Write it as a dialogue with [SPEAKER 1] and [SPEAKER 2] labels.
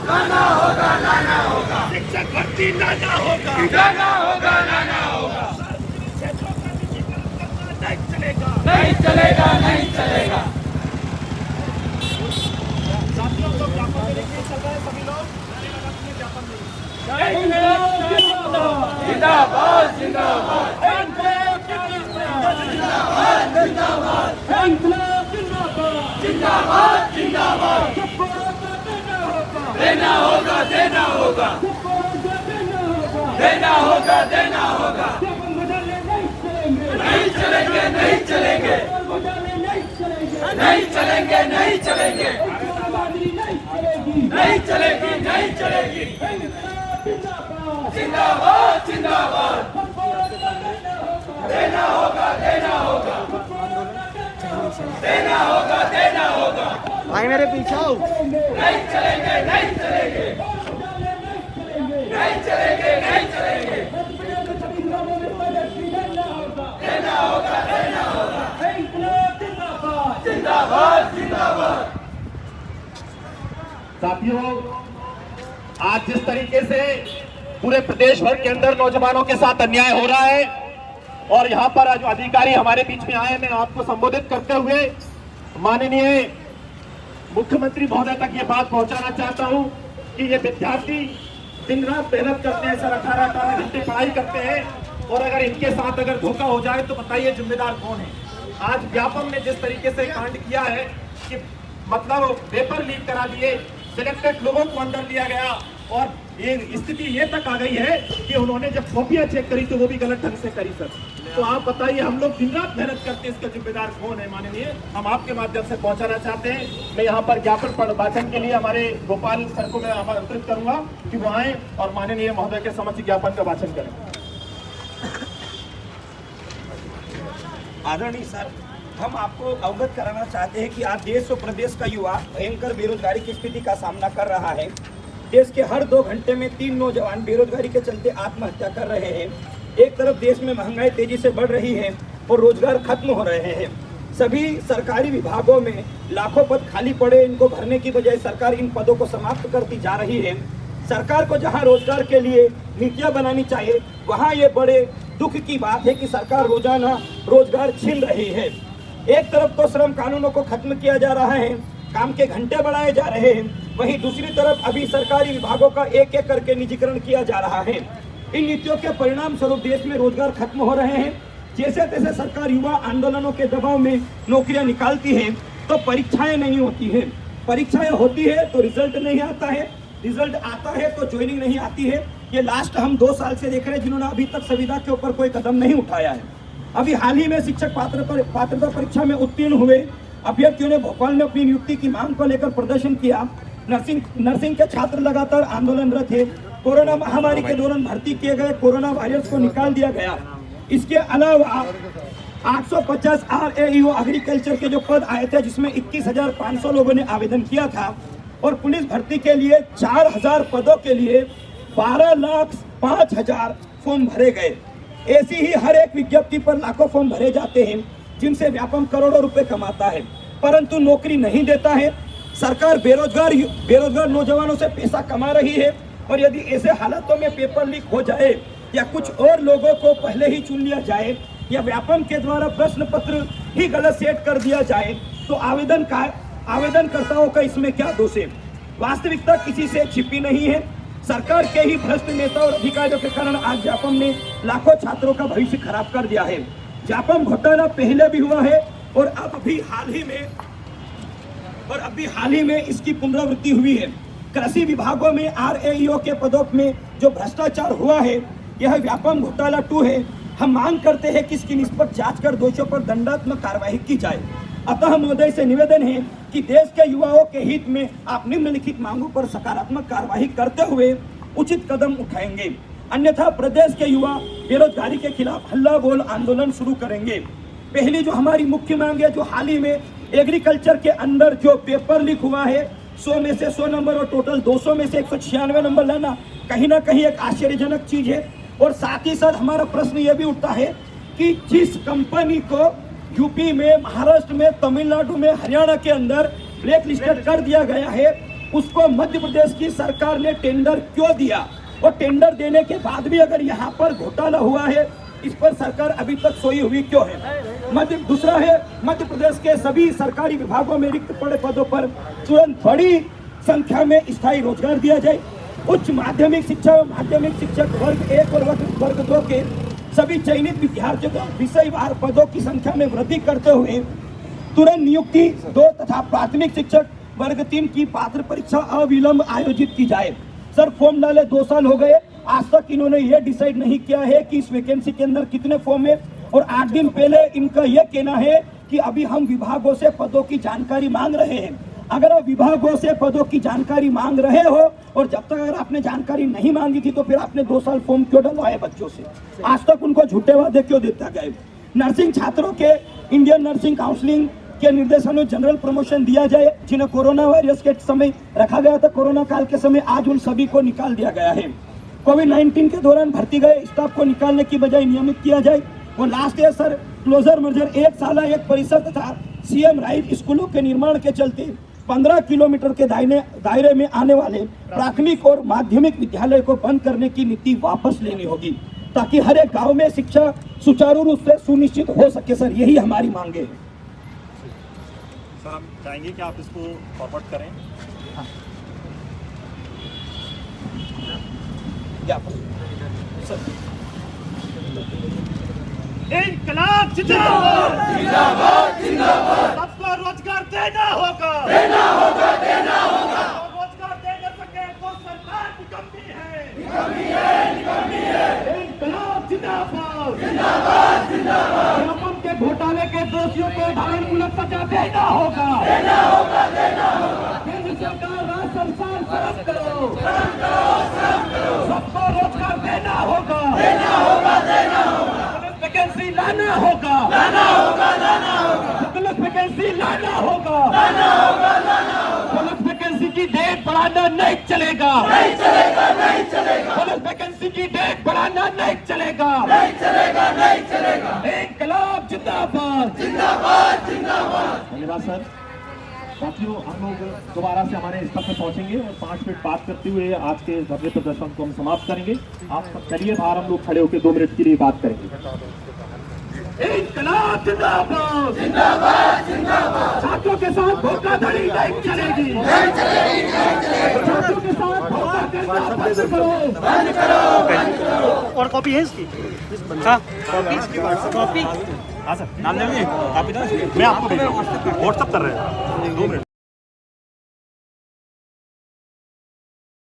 [SPEAKER 1] लाना होगा, लाना होगा, शिक्षक भर्ती लाना होगा, लाना होगा, लाना होगा, नहीं चलेगा, नहीं चलेगा, नहीं चलेगा। साथियों लोग व्यापक में देखिए चल रहा है, सभी लोग जिंदाबाद, जिंदाबाद, जिंदाबाद, जिंदाबाद, जिंदाबाद, देना होगा, देना होगा, देना होगा, देना होगा, नहीं चलेंगे, नहीं चलेंगे, नहीं चलेंगे, नहीं चलेंगे, नहीं चलेगी, नहीं चलेगी, जिंदाबाद, जिंदाबाद, देना होगा, देना होगा, देना होगा, देना होगा,
[SPEAKER 2] भाई मेरे पीछे आओ।
[SPEAKER 1] नहीं चलेंगे, नहीं चलेंगे, नहीं चलेंगे, नहीं चलेंगे, देना होगा, देना होगा, जिंदाबाद, जिंदाबाद।
[SPEAKER 3] साथियों, आज जिस तरीके से पूरे प्रदेश भर के अंदर नौजवानों के साथ अन्याय हो रहा है और यहाँ पर जो अधिकारी हमारे बीच में आए, मैं आपको संबोधित करते हुए माननीय मुख्यमंत्री महोदय तक ये बात पहुंचाना चाहता हूं कि ये विद्यार्थी दिन रात मेहनत करते हैं, सर 18 घंटे पढ़ाई करते हैं और अगर इनके साथ अगर धोखा हो जाए तो बताइए जिम्मेदार कौन है। आज व्यापम ने जिस तरीके से कांड किया है कि मतलब पेपर लीक करा दिए, सिलेक्टेड लोगों को अंदर लिया गया और ये स्थिति ये तक आ गई है कि उन्होंने जब कॉपियां चेक करी तो वो भी गलत ढंग से करी सर। तो आप बताइए, हम लोग दिन रात मेहनत करते हैं, इसका जिम्मेदार कौन है माननीय, हम आपके माध्यम से पहुंचाना चाहते हैं। मैं यहाँ पर ज्ञापन वाचन के लिए हमारे गोपाल सर को मैं आमंत्रित करूंगा कि वो आए और माननीय महोदय के समक्ष ज्ञापन का वाचन करें।
[SPEAKER 4] आदरणीय सर, हम आपको अवगत कराना चाहते हैं कि आज देश और प्रदेश का युवा भयंकर बेरोजगारी की स्थिति का सामना कर रहा है। देश के हर 2 घंटे में 3 नौजवान बेरोजगारी के चलते आत्महत्या कर रहे हैं। एक तरफ देश में महंगाई तेजी से बढ़ रही है और रोजगार खत्म हो रहे हैं। सभी सरकारी विभागों में लाखों पद खाली पड़े, इनको भरने की बजाय सरकार इन पदों को समाप्त करती जा रही है। सरकार को जहां रोजगार के लिए नीतियां बनानी चाहिए, वहां ये बड़े दुख की बात है कि सरकार रोजाना रोजगार छीन रही है। एक तरफ तो श्रम कानूनों को खत्म किया जा रहा है, काम के घंटे बढ़ाए जा रहे हैं, वहीं दूसरी तरफ अभी सरकारी विभागों का एक एक करके निजीकरण किया जा रहा है। इन नीतियों के परिणाम स्वरूप देश में रोजगार खत्म हो रहे हैं। जैसे तैसे सरकार युवा आंदोलनों के दबाव में नौकरियां निकालती है तो परीक्षाएं नहीं होती है, परीक्षाएं होती है तो रिजल्ट नहीं आता है, रिजल्ट आता है तो ज्वाइनिंग नहीं आती है। ये लास्ट हम 2 साल से देख रहे हैं जिन्होंने अभी तक संविदा के ऊपर कोई कदम नहीं उठाया है। अभी हाल ही में शिक्षक पात्रता परीक्षा में उत्तीर्ण हुए अभ्यर्थियों ने भोपाल में अपनी नियुक्ति की मांग को लेकर प्रदर्शन किया। नर्सिंग के छात्र लगातार आंदोलनरत थे। कोरोना महामारी के दौरान भर्ती किए गए कोरोना वॉरियर्स को निकाल दिया गया। इसके अलावा 850 RAEO एग्रीकल्चर के जो पद आए थे जिसमें 21,500 लोगों ने आवेदन किया था और पुलिस भर्ती के लिए 4,000 पदों के लिए 12,05,000 फॉर्म भरे गए। ऐसी ही हर एक विज्ञप्ति पर लाखों फॉर्म भरे जाते हैं जिनसे व्यापम करोड़ों रुपए कमाता है, परंतु नौकरी नहीं देता है। सरकार बेरोजगार नौजवानों से पैसा कमा रही है और यदि ऐसे हालातों में पेपर लीक हो जाए या कुछ और लोगों को पहले ही चुन लिया जाए या व्यापम के द्वारा प्रश्न पत्र ही गलत सेट कर दिया जाए तो आवेदनकर्ताओं का इसमें क्या दोष है। वास्तविकता किसी से छिपी नहीं है। सरकार के ही भ्रष्ट नेता और अधिकारियों के कारण आज व्यापम ने लाखों छात्रों का भविष्य खराब कर दिया है। व्यापम घोटाला पहले भी हुआ है और अब भी हाल ही में इसकी पुनरावृत्ति हुई है। कृषि विभागों में RAEO के पदों में जो भ्रष्टाचार हुआ है यह व्यापम घोटाला 2 है। हम मांग करते हैं कि इसकी निष्पक्ष जांच कर दोषियों पर दंडात्मक कार्रवाई की जाए। अतः महोदय से निवेदन है कि देश के युवाओं के हित में आप निम्नलिखित मांगों पर सकारात्मक कार्रवाई करते हुए उचित कदम उठाएंगे, अन्यथा प्रदेश के युवा बेरोजगारी के खिलाफ हल्ला बोल आंदोलन शुरू करेंगे। पहली जो हमारी मुख्य मांग है, जो हाल ही में एग्रीकल्चर के अंदर जो पेपर लीक हुआ है 100 में से 100 नंबर और टोटल 200 में से 196 नंबर लाना कहीं ना कहीं एक आश्चर्यजनक चीज है। और साथ ही साथ हमारा प्रश्न यह भी उठता है कि जिस कंपनी को यूपी में, महाराष्ट्र में, तमिलनाडु में, हरियाणा के अंदर ब्लैक लिस्टेड कर दिया गया है, उसको मध्य प्रदेश की सरकार ने टेंडर क्यों दिया, और टेंडर देने के बाद भी अगर यहाँ पर घोटाला हुआ है, इस पर सरकार अभी तक सोई हुई क्यों है। दूसरा है, मध्य प्रदेश के सभी सरकारी विभागों में रिक्त पड़े पदों पर तुरंत बड़ी संख्या में स्थायी रोजगार दिया जाए। उच्च माध्यमिक शिक्षा व माध्यमिक शिक्षक वर्ग 1 और वर्ग 2 के सभी चयनित विद्यार्थियों को विषयवार पदों की संख्या में वृद्धि करते हुए तुरंत नियुक्ति 2 तथा प्राथमिक शिक्षक वर्ग 3 की पात्र परीक्षा अविलंब आयोजित की जाए। सर, फॉर्म डाले 2 साल हो गए, आज तक इन्होंने ये डिसाइड नहीं किया है कि इस वैकेंसी के अंदर कितने फॉर्म है, और 8 दिन पहले इनका यह कहना है कि अभी हम विभागों से पदों की जानकारी मांग रहे हैं। अगर आप विभागों से पदों की जानकारी मांग रहे हो और जब तक अगर आपने जानकारी नहीं मांगी थी तो फिर आपने 2 साल फॉर्म क्यों डलवाए बच्चों से, आज तक उनको झूठे वादे क्यों देता गए। नर्सिंग छात्रों के इंडियन नर्सिंग काउंसिलिंग के निर्देशन में जनरल प्रमोशन दिया जाए, जिन्हें कोरोना वायरस के समय रखा गया था, कोरोना काल के समय आज उन सभी को निकाल दिया गया है। कोविड-19 के दौरान भर्ती गए स्टाफ को निकालने की बजाय नियमित किया जाए। और लास्ट है सर, क्लोजर मर्जर 1 साल 1 परिसर तथा सीएम राइट स्कूलों के निर्माण के चलते 15 किलोमीटर के दायरे में आने वाले प्राथमिक और माध्यमिक विद्यालय को बंद करने की नीति वापस लेनी होगी, ताकि हर एक गांव में शिक्षा सुचारू रूप से सुनिश्चित हो सके। सर, यही हमारी मांगे है।
[SPEAKER 2] सर, हम चाहेंगे कि आप इसको फॉरवर्ड करें।
[SPEAKER 1] इंकलाब जिंदाबाद, जिंदाबाद, जिंदाबाद। सबको रोजगार देना होगा, देना होगा, देना होगा। रोजगार दे न सके तो सरकार निकम्मी है, निकम्मी है, निकम्मी है। इंकलाब जिंदाबाद, जिंदाबाद, जिंदाबाद। रकम के घोटाले के दोषियों को धारणमूलक सजा देना होगा, देना होगा, देना होगा। केंद्र सरकार, राज्य सरकार, शर्म करो, शर्म करो, शर्म करो। सबको रोजगार देना होगा, देना होगा, देना होगा। वैकेंसी लाना होगा, लाना होगा, लाना होगा। पुलिस वैकेंसी लाना होगा, लाना होगा, लाना होगा। पुलिस वैकेंसी की डेट बढ़ाना नहीं चलेगा, नहीं चलेगा, नहीं चलेगा। पुलिस वैकेंसी की डेट बढ़ाना नहीं चलेगा, नहीं चलेगा, नहीं चलेगा। इंकलाब जिंदाबाद, जिंदाबाद, जिंदाबाद।
[SPEAKER 3] धन्यवाद सर। साथियों, हम लोग दोबारा से हमारे स्तर पर पहुंचेंगे और 5 मिनट बात करते हुए आज के धरने प्रदर्शन को हम समाप्त करेंगे। आप सब चलिए बाहर, हम लोग खड़े होकर 2 मिनट के लिए बात करेंगे।
[SPEAKER 1] इंकलाब जिंदाबाद, जिंदाबाद, जिंदाबाद। छात्रों के साथ धोखाधड़ी नहीं चलेगी, नहीं चलेगी, नहीं चलेगी। छात्रों के साथ धोखा करना बंद करो, बंद करो, बंद करो।
[SPEAKER 2] और कॉपी है इसकी? हाँ, कॉपी। हाँ सर, नाम लेंगे, कॉपी दो। मैं आपको भेज रहा हूँ, व्हाट्सएप कर रहे हैं। 2 मिनट।